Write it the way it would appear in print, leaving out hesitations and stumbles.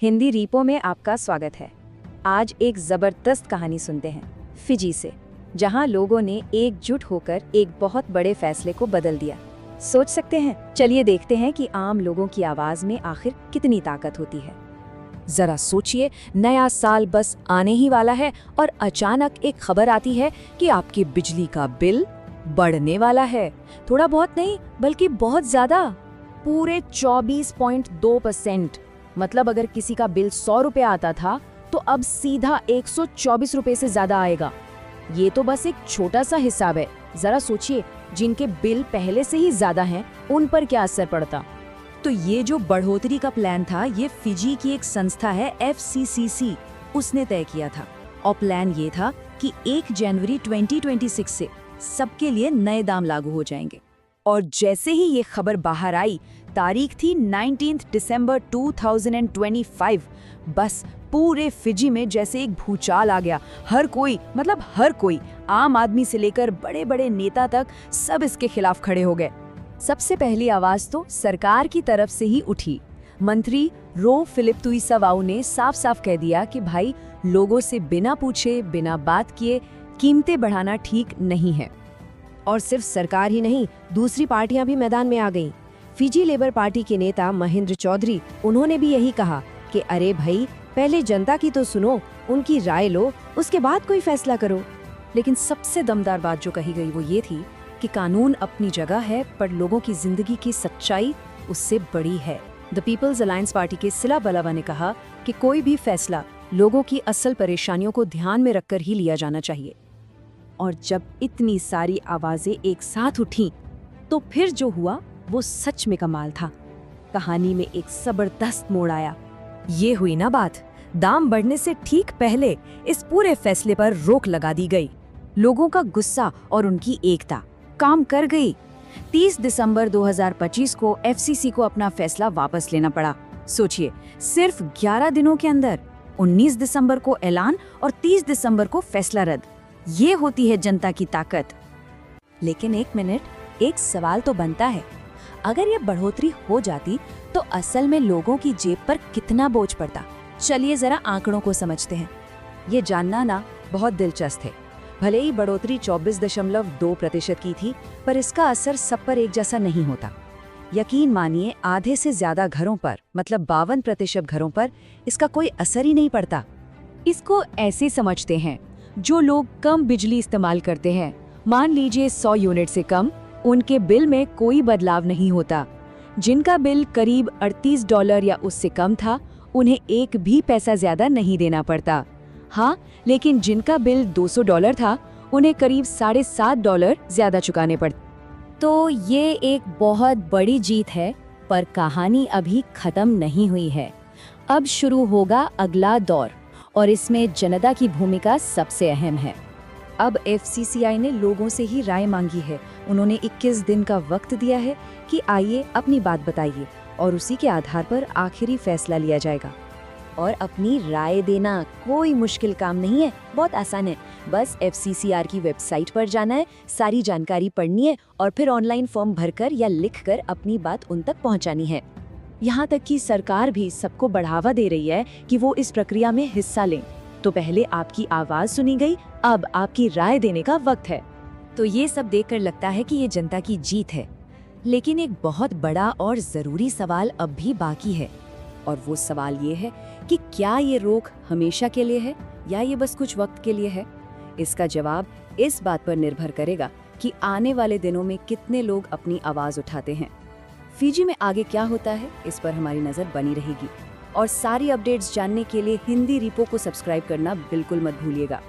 हिंदी रीपो में आपका स्वागत है। आज एक जबरदस्त कहानी सुनते हैं फिजी से, जहां लोगों ने एकजुट होकर एक बहुत बड़े फैसले को बदल दिया। सोच सकते हैं? चलिए देखते हैं कि आम लोगों की आवाज में आखिर कितनी ताकत होती है। जरा सोचिए, नया साल बस आने ही वाला है और अचानक एक खबर आती है कि आपकी बिजली का बिल बढ़ने वाला है। थोड़ा बहुत नहीं, बल्कि बहुत ज्यादा, पूरे 24.2%। मतलब अगर किसी का बिल 100 रुपए आता था तो अब सीधा 124 रुपए से ज्यादा आएगा। ये तो बस एक छोटा सा हिसाब है। जरा सोचिए, जिनके बिल पहले से ही ज्यादा हैं, उन पर क्या असर पड़ता। तो ये जो बढ़ोतरी का प्लान था, ये फिजी की एक संस्था है FCCC, उसने तय किया था। और प्लान ये था कि 1 जनवरी 2026 से सबके लिए नए दाम लागू हो जाएंगे। और जैसे ही ये खबर बाहर आई, तारीख थी 19 दिसंबर 2025, बस पूरे फिजी में जैसे एक भूचाल आ गया। हर कोई, आम आदमी से लेकर बड़े बड़े नेता तक, सब इसके खिलाफ खड़े हो गए। सबसे पहली आवाज तो सरकार की तरफ से ही उठी। मंत्री रो फिलिप्तुइसावाउ ने साफ साफ कह दिया कि भाई, लोगों से बिना पूछे, बिना बात किए कीमतें बढ़ाना ठीक नहीं है। और सिर्फ सरकार ही नहीं, दूसरी पार्टियां भी मैदान में आ गईं। फिजी लेबर पार्टी के नेता महेंद्र चौधरी, उन्होंने भी यही कहा कि अरे भाई, पहले जनता की तो सुनो, उनकी राय लो, उसके बाद कोई फैसला करो। लेकिन सबसे दमदार बात जो कही गई वो ये थी कि कानून अपनी जगह है, पर लोगों की जिंदगी की सच्चाई उससे बड़ी है। द पीपल्स अलायंस पार्टी के सिला बलावा ने कहा कि कोई भी फैसला लोगों की असल परेशानियों को ध्यान में रखकर ही लिया जाना चाहिए। और जब इतनी सारी आवाजें एक साथ उठीं, तो फिर जो हुआ वो सच में कमाल था। कहानी में एक जबरदस्त मोड़ आया। ये हुई ना बात, दाम बढ़ने से ठीक पहले इस पूरे फैसले पर रोक लगा दी गई। लोगों का गुस्सा और उनकी एकता काम कर गई। 30 दिसंबर 2025 को FCC को अपना फैसला वापस लेना पड़ा। सोचिए, सिर्फ 11 दिनों के अंदर 19 दिसंबर को ऐलान और 30 दिसंबर को फैसला रद्द। ये होती है जनता की ताकत। लेकिन एक मिनट, एक सवाल तो बनता है, अगर ये बढ़ोतरी हो जाती तो असल में लोगों की जेब पर कितना बोझ पड़ता। चलिए जरा आंकड़ों को समझते हैं। ये जानना ना बहुत दिलचस्प है। भले ही बढ़ोतरी 24.2% की थी, पर इसका असर सब पर एक जैसा नहीं होता। यकीन मानिए, आधे से ज्यादा घरों पर, मतलब 52% घरों पर इसका कोई असर ही नहीं पड़ता। इसको ऐसे समझते हैं, जो लोग कम बिजली इस्तेमाल करते हैं, मान लीजिए 100 यूनिट से कम, उनके बिल में कोई बदलाव नहीं होता। जिनका बिल करीब $38 या उससे कम था, उन्हें एक भी पैसा ज्यादा नहीं देना पड़ता। हाँ, लेकिन जिनका बिल $200 था, उन्हें करीब $7.5 ज्यादा चुकाने पड़ते। तो ये एक बहुत बड़ी जीत है, पर कहानी अभी खत्म नहीं हुई है। अब शुरू होगा अगला दौर, और इसमें जनता की भूमिका सबसे अहम है। अब FCCI ने लोगों से ही राय मांगी है। उन्होंने 21 दिन का वक्त दिया है कि आइए अपनी बात बताइए, और उसी के आधार पर आखिरी फैसला लिया जाएगा। और अपनी राय देना कोई मुश्किल काम नहीं है, बहुत आसान है। बस FCCR की वेबसाइट पर जाना है, सारी जानकारी पढ़नी है, और फिर ऑनलाइन फॉर्म भरकर या लिखकर अपनी बात उन तक पहुंचानी है। यहाँ तक कि सरकार भी सबको बढ़ावा दे रही है कि वो इस प्रक्रिया में हिस्सा लें। तो पहले आपकी आवाज सुनी गई, अब आपकी राय देने का वक्त है। तो ये सब देखकर लगता है कि ये जनता की जीत है। लेकिन एक बहुत बड़ा और जरूरी सवाल अब भी बाकी है, और वो सवाल ये है कि क्या ये रोक हमेशा के लिए है या ये बस कुछ वक्त के लिए है। इसका जवाब इस बात पर निर्भर करेगा कि आने वाले दिनों में कितने लोग अपनी आवाज उठाते हैं। फिजी में आगे क्या होता है, इस पर हमारी नजर बनी रहेगी। और सारी अपडेट्स जानने के लिए हिंदी रीपो को सब्सक्राइब करना बिल्कुल मत भूलिएगा।